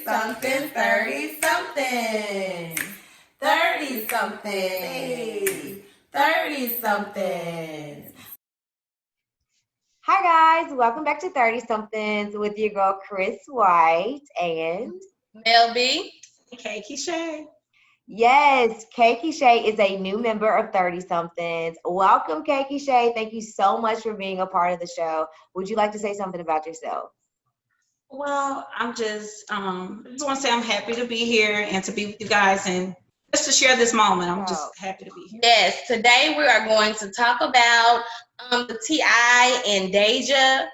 something, 30 something. 30 something. 30 something. Hi guys, welcome back to 30 Somethings with your girl Chris White and Mel B. Keysha. yes, Keysha is a new member of 30 Somethings. Welcome Keysha. Thank you so much for being a part of the show. Would you like to say something about yourself? Well, I just want to say I'm happy to be here and to be with you guys and just to share this moment. I'm just happy to be here. Yes, today we are going to talk about the TI and Deyja.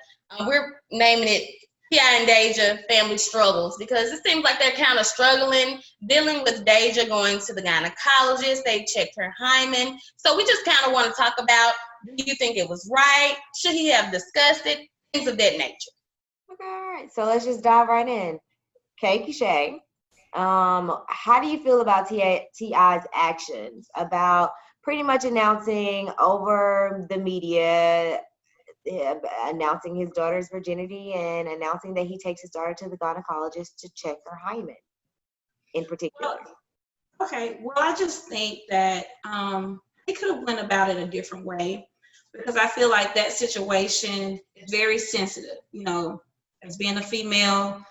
We're naming it TI and Deysha Family Struggles because it seems like they're kind of struggling, dealing with Deyja going to the gynecologist. They checked her hymen. So we just kind of want to talk about, do you think it was right? Should he have discussed it? Things of that nature. Okay, all right. So let's just dive right in. Keysha, how do you feel about TI's actions about pretty much announcing over the media, announcing his daughter's virginity and announcing that he takes his daughter to the gynecologist to check her hymen in particular? Well, I just think that they could have went about it a different way because I feel like that situation is very sensitive. You know, as being a female,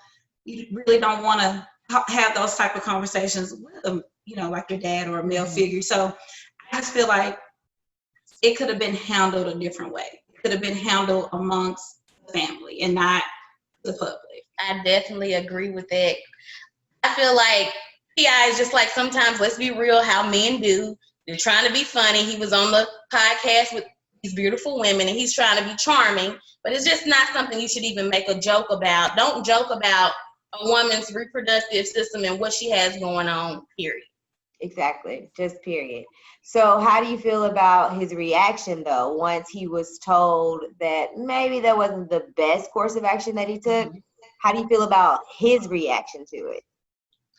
you really don't want to have those type of conversations with them, you know, like your dad or a male figure. So I just feel like it could have been handled a different way. It could have been handled amongst the family and not the public. I definitely agree with that. I feel like T.I. is just like sometimes, let's be real, how men do. They're trying to be funny. He was on the podcast with these beautiful women and he's trying to be charming, but it's just not something you should even make a joke about. Don't joke about a woman's reproductive system and what she has going on, period. Exactly, just period. So how do you feel about his reaction though, once he was told that maybe that wasn't the best course of action that he took? How do you feel about his reaction to it?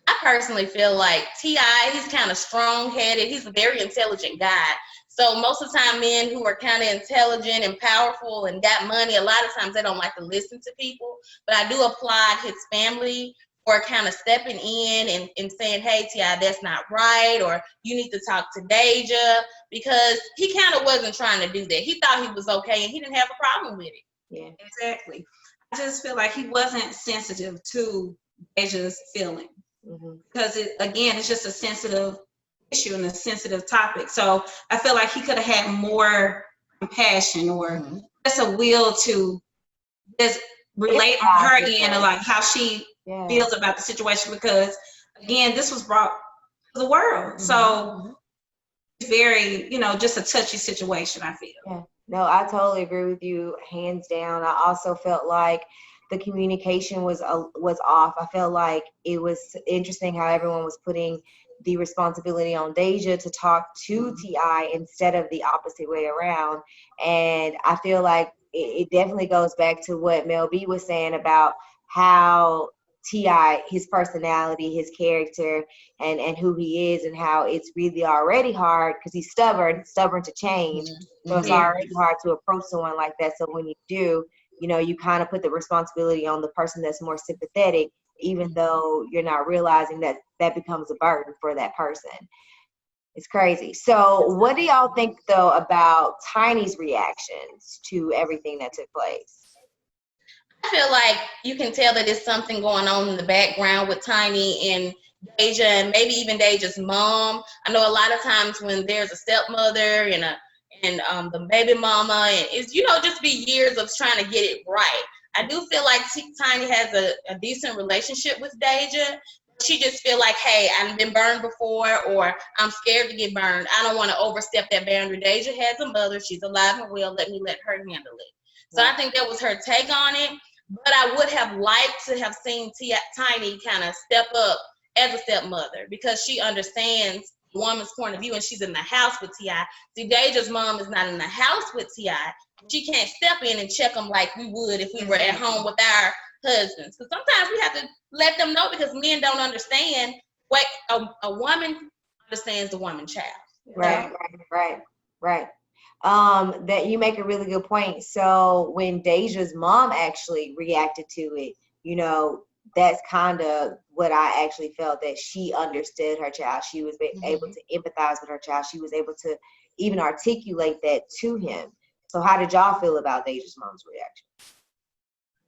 I personally feel like T.I., he's kind of strong-headed. He's a very intelligent guy. So most of the time, men who are kind of intelligent and powerful and got money, a lot of times they don't like to listen to people. But I do applaud his family for kind of stepping in and saying, hey, T.I., that's not right, or you need to talk to Deyja, because he kind of wasn't trying to do that. He thought he was okay, and he didn't have a problem with it. Yeah, exactly. I just feel like he wasn't sensitive to Deyja's feeling. Because it's just a sensitive issue and a sensitive topic. So I feel like he could have had more compassion or just a will to just relate on her end and like how she feels about the situation. Because again, this was brought to the world. So it's very, just a touchy situation, I feel. Yeah. No, I totally agree with you, hands down. I also felt like the communication was off. I felt like it was interesting how everyone was putting the responsibility on Deyja to talk to T.I. instead of the opposite way around. And I feel like it definitely goes back to what Mel B was saying about how T.I., his personality, his character, and who he is, and how it's really already hard because he's stubborn to change. So it's already hard to approach someone like that. So when you do, you kind of put the responsibility on the person that's more sympathetic, even though you're not realizing that becomes a burden for that person. It's crazy. So what do y'all think, though, about Tiny's reactions to everything that took place? I feel like you can tell that there's something going on in the background with Tiny and Deyja, and maybe even Deyja's mom. I know a lot of times when there's a stepmother and the baby mama, and it's just be years of trying to get it right. I do feel like Tiny has a decent relationship with Deyja. She just feel like, hey, I've been burned before, or I'm scared to get burned. I don't want to overstep that boundary. Deyja has a mother. She's alive and well. Let her handle it. So I think that was her take on it. But I would have liked to have seen Tiny kind of step up as a stepmother because she understands the woman's point of view and she's in the house with T.I. See, Deyja's mom is not in the house with T.I. She can't step in and check them like we would if we were at home with our husbands. Because sometimes we have to let them know because men don't understand what a woman understands the woman child. Right. That you make a really good point. So when Deyja's mom actually reacted to it, that's kind of what I actually felt, that she understood her child. She was able to empathize with her child. She was able to even articulate that to him. So how did y'all feel about Deyja's mom's reaction?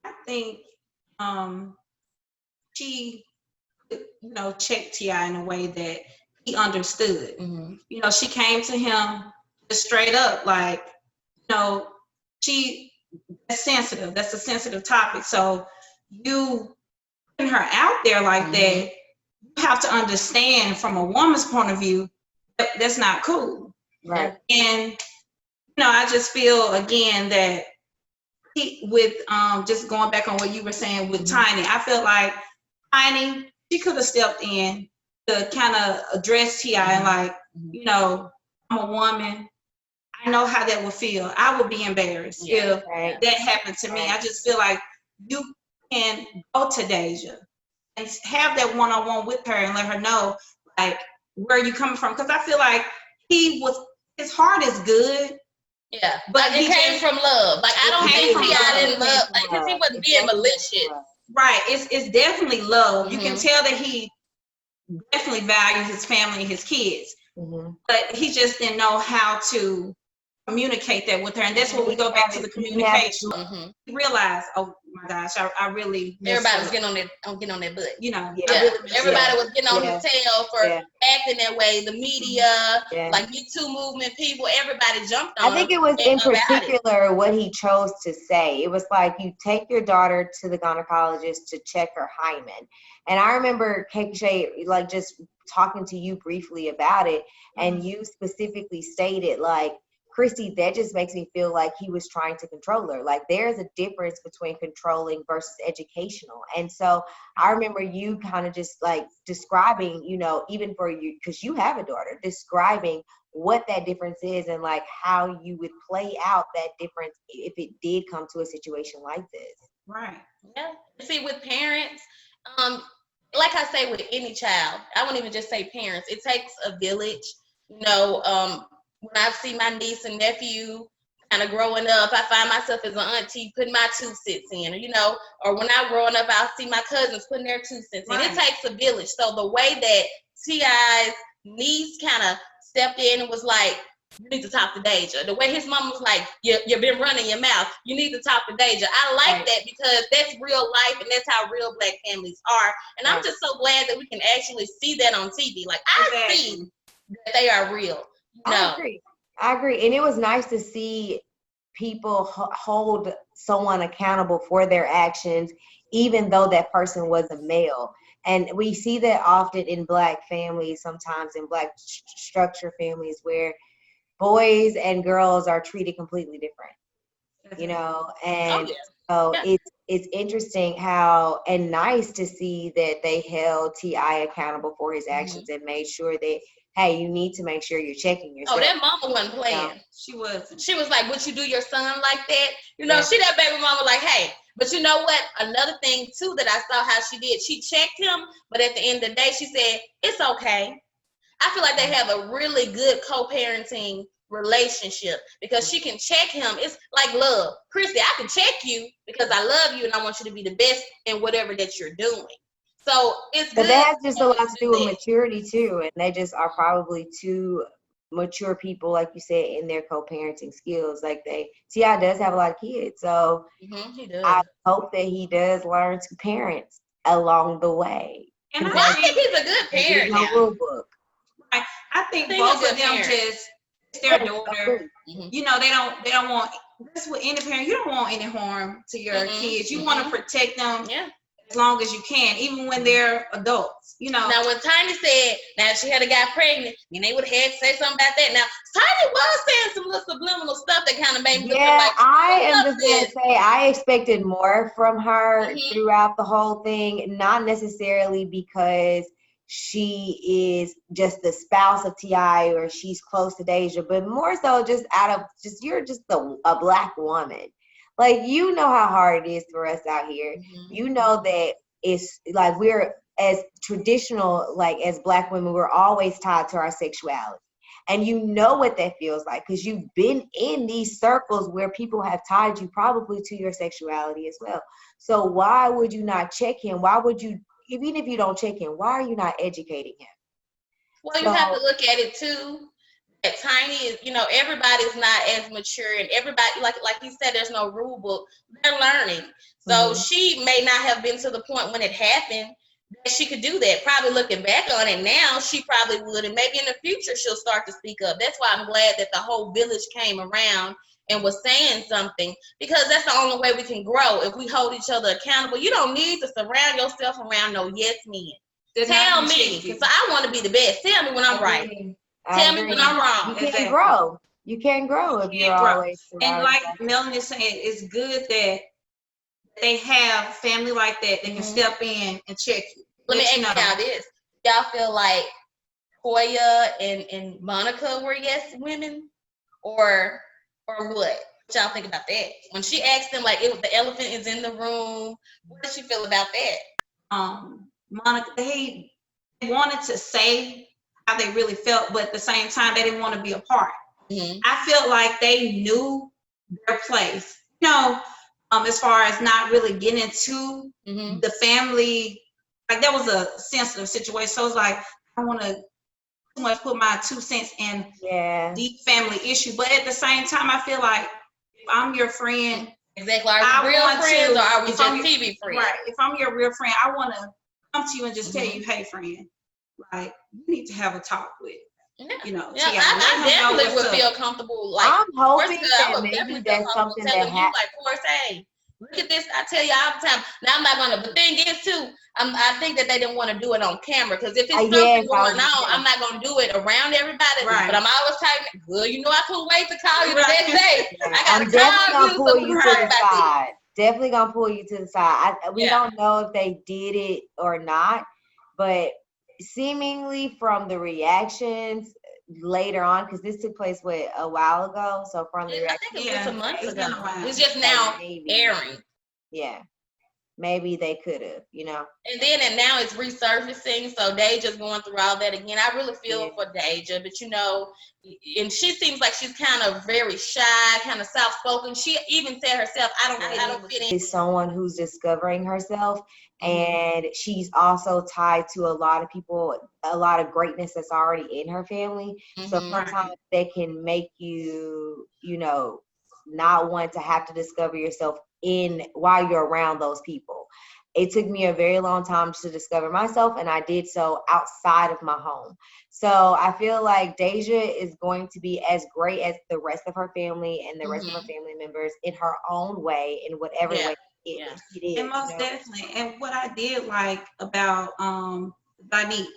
I think she, checked T.I. in a way that he understood. She came to him just straight up, like, that's sensitive. That's a sensitive topic. So you putting her out there like that, you have to understand from a woman's point of view, that's not cool. Right. And, I just feel, again, that just going back on what you were saying with Tiny, I feel like Tiny, she could have stepped in to kind of address T.I. and like, I'm a woman. I know how that would feel. I would be embarrassed if that happened to me. I just feel like you can go to Deyja and have that one-on-one with her and let her know, like, where you coming from. Because I feel like his heart is good. Yeah, but it came from love. Like, I don't think T.I. didn't love, because he wasn't being malicious. Right, it's definitely love. You can tell that he definitely values his family and his kids, but he just didn't know how to communicate that with her, and that's what we go back to the communication. He realized, oh my gosh, I really everybody was getting on that butt. Everybody was getting on his tail for acting that way. The media, like Me Too movement people, everybody jumped on. I think it was in particular what he chose to say. It was like, you take your daughter to the gynecologist to check her hymen. And I remember Keysha, like, just talking to you briefly about it, and you specifically stated, like, Christy, that just makes me feel like he was trying to control her. Like, there's a difference between controlling versus educational. And so I remember you kind of just like describing, even for you, because you have a daughter, describing what that difference is and like how you would play out that difference if it did come to a situation like this. Right. Yeah. See, with parents, like I say with any child, I won't even just say parents, it takes a village. When I see my niece and nephew kind of growing up, I find myself as an auntie putting my 2 cents in, or when I'm growing up, I'll see my cousins putting their 2 cents in. It takes a village. So the way that T.I.'s niece kind of stepped in and was like, you need to talk to Deyja. The way his mom was like, you've been running your mouth. You need to talk to Deyja. I like that, because that's real life, and that's how real Black families are. And I'm just so glad that we can actually see that on TV. Like, I see that they are real. I agree. And it was nice to see people hold someone accountable for their actions, even though that person was a male. And we see that often in Black families, sometimes in Black structure families, where boys and girls are treated completely different, and so it's interesting how, and nice to see that they held T.I. accountable for his actions and made sure that, hey, you need to make sure you're checking yourself. Oh, that mama wasn't playing. She was like, would you do your son like that? She that baby mama like, hey, but you know what? Another thing too that I saw how she did, she checked him, but at the end of the day, she said, it's okay. I feel like they have a really good co-parenting relationship, because she can check him. It's like love. Christy, I can check you because I love you and I want you to be the best in whatever that you're doing. So it's good. But that has just a lot to do with maturity too, and they just are probably two mature people, like you said, in their co-parenting skills. Like T.I. does have a lot of kids, so he does. I hope that he does learn to parent along the way. And I think he's a good parent. There's no rule book. I think both of them it's their daughter. They don't want. That's what any parent. You don't want any harm to your kids. You want to protect them. As long as you can, even when they're adults, Now, when Tiny said, now she had a guy pregnant, and they would have had to say something about that. Now, Tiny was saying some little subliminal stuff that kind of made me feel like, I am just going to say, I expected more from her throughout the whole thing, not necessarily because she is just the spouse of T.I. or she's close to Deyja, but more so just you're just a Black woman. Like, how hard it is for us out here. That it's like we're as traditional, like as Black women, we're always tied to our sexuality. And you know what that feels like because you've been in these circles where people have tied you probably to your sexuality as well. So why would you not check him? Why would you, even if you don't check him, why are you not educating him? Well, you have to look at it too. That Tiny is, everybody's not as mature, and everybody, like you said, there's no rule book. They're learning. So she may not have been to the point when it happened that she could do that. Probably looking back on it now, she probably would, and maybe in the future she'll start to speak up. That's why I'm glad that the whole village came around and was saying something, because that's the only way we can grow, if we hold each other accountable. You don't need to surround yourself around no yes men. Tell me, because I want to be the best. Tell me when I'm right. Tell me when I'm wrong. You can't grow. You can't grow if you're always surrounded. And like Melanie is saying, it's good that they have family like that can step in and check you. Let me ask y'all this. Y'all feel like Toya and Monica were yes women? Or what? What y'all think about that? When she asked them, like, the elephant is in the room, what did she feel about that? Monica, they wanted to say how they really felt, but at the same time, they didn't want to be a part. I felt like they knew their place, as far as not really getting into the family. Like, that was a sensitive situation. So it's like, I want to too much put my 2 cents in the family issue. But at the same time, I feel like if I'm your friend, exactly, are we real friends or are we just TV friends? Right. If I'm your real friend, I want to come to you and just tell you, hey, friend, like, you need to have a talk with, I definitely would feel comfortable. Like, I'm hoping that maybe that's something that happens. Like, of course, hey, look at this. I tell you all the time. Now, I'm not gonna. The thing is, too, I think that they didn't want to do it on camera, because if it's something going on, I'm not gonna do it around everybody. Right. But I'm always typing, good. I couldn't wait to call you the next day. I gotta call you. Pull you to the side. Definitely gonna pull you to the side. We don't know if they did it or not, but seemingly from the reactions later on, because this took place a while ago, so from the reaction, I think it was a month ago. It's just now airing. Yeah, maybe they could have, And then now it's resurfacing, so Deyja's going through all that again. I really feel for Deyja, but and she seems like she's kind of very shy, kind of soft-spoken. She even said herself, I don't fit in. Is someone who's discovering herself, and she's also tied to a lot of people, a lot of greatness that's already in her family. So sometimes they can make you, not want to have to discover yourself while you're around those people. It took me a very long time to discover myself, and I did so outside of my home. So I feel like Deyja is going to be as great as the rest of her family and the rest of her family members in her own way, in whatever way it is. And most definitely. And what I did like about Danique,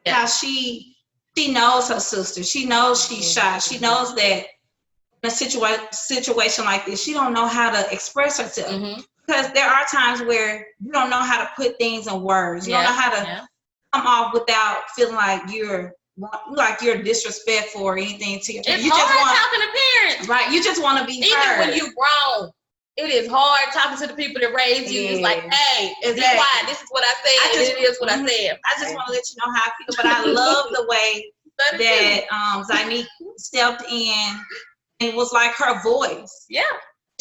how she knows her sister. She knows she's shy. She knows that in a situation like this, she don't know how to express herself. Because there are times where you don't know how to put things in words. You don't know how to come off without feeling like you're disrespectful or anything to your parents. It's hard talking to parents. Right. You just want to be heard. Even when you're grown, it is hard talking to the people that raised you. It's like, hey, be quiet. This is what I said. It is what I said. I just want to let you know how I feel. But I love the way that Danique stepped in and was like her voice. Yeah.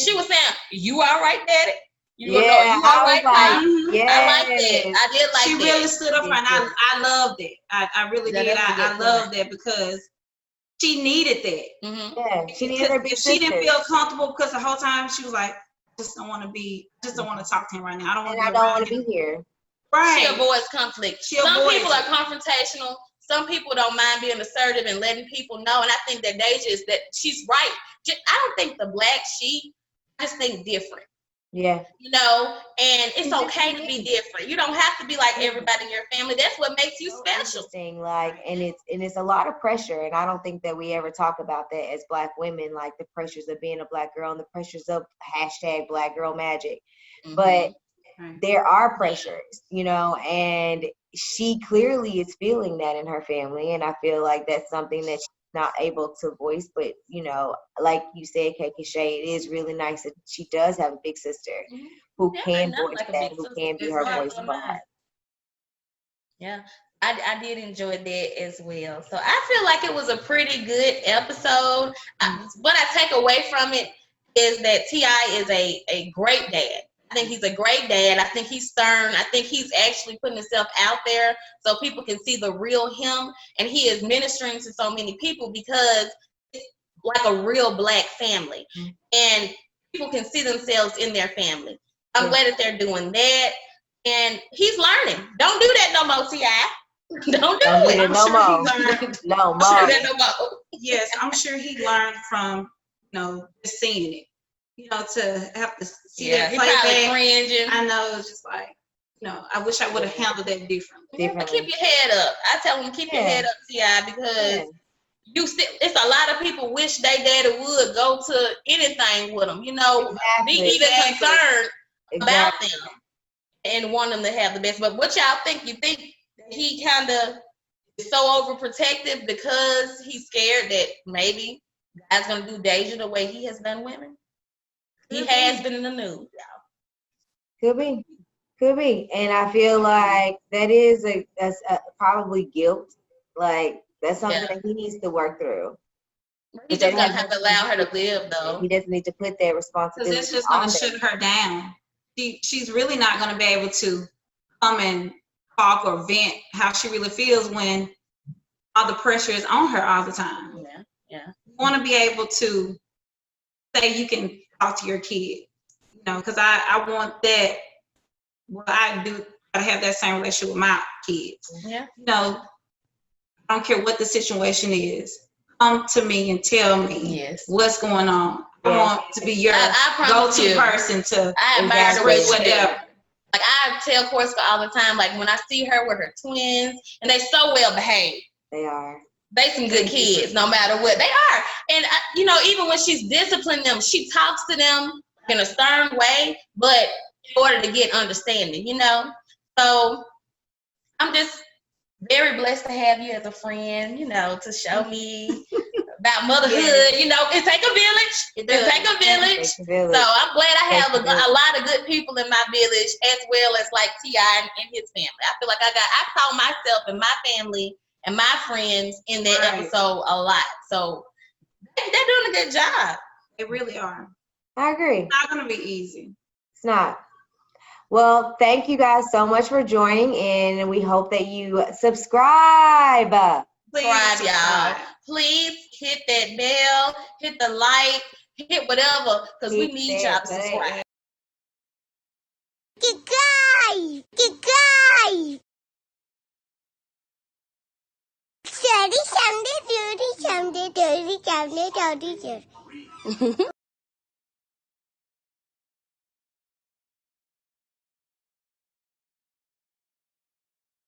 She was saying, you all right, Daddy? You all right, Mom? I like that. I did like that. She really stood up for her, and I loved it. I really did. I loved that because she needed that. Yeah, she needed her big sister. She didn't feel comfortable because the whole time she was like, I just don't want to talk to him right now. I don't want to be here. Right. She avoids conflict. Some people are confrontational. Some people don't mind being assertive and letting people know. And I think that Deyja is that she's right. I don't think the black sheep, I just think different. Yeah. And it's okay to be different. You don't have to be like everybody in your family. That's what makes you special. And it's a lot of pressure, and I don't think that we ever talk about that as Black women, like the pressures of being a Black girl and the pressures of #Black Girl Magic. But there are pressures, and she clearly is feeling that in her family, and I feel like that's something that she's not able to voice. But like you said, Keysha, it is really nice that she does have a big sister who can voice that, who can be her voice for her. Yeah, I did enjoy that as well. So I feel like it was a pretty good episode. What I take away from it is that T.I. is a great dad. I think he's a great dad. I think he's stern. I think he's actually putting himself out there so people can see the real him. And he is ministering to so many people because it's like a real Black family. And people can see themselves in their family. I'm glad that they're doing that. And he's learning. Don't do that no more, T.I. Don't do it. No more. Yes, I'm sure he learned from, just seeing it. To have to see that he play probably back. cringing. I know, it's just like, I wish I would have handled that differently. But keep your head up. I tell them keep your head up, T.I., because it's a lot of people wish they daddy would go to anything with them. Be even concerned about them and want them to have the best. But what y'all think? You think he kind of is so overprotective because he's scared that maybe God's gonna do Deyja the way he has done women? He has been in the news, y'all. Could be. And I feel like that's probably guilt. Like that's something that he needs to work through. He just gonna have to allow her to live, though. He doesn't need to put that responsibility. Because it's just gonna shut her down. She's really not gonna be able to come and talk or vent how she really feels when all the pressure is on her all the time. Yeah. You want to be able to say you can talk to your kid, because I want that. Well, I do. I have that same relationship with my kids. Yeah. I don't care what the situation is. Come to me and tell me what's going on. I want to be your go-to person to admire the way whatever. Like I tell Corsica all the time, like when I see her with her twins, and they so well behaved. They are. They some good kids, no matter what. They are. And, even when she's disciplining them, she talks to them in a stern way, but in order to get understanding, So I'm just very blessed to have you as a friend, to show me about motherhood. It take a village. It take a village. So I'm glad I have a lot of good people in my village, as well as like T.I. and his family. I feel like I saw myself and my family and my friends in that episode a lot. So they're doing a good job. They really are. I agree. It's not going to be easy. It's not. Well, thank you guys so much for joining in, and we hope that you subscribe. Please, y'all. Please hit that bell, hit the like, hit whatever, because we need y'all to subscribe. Sorry, someday.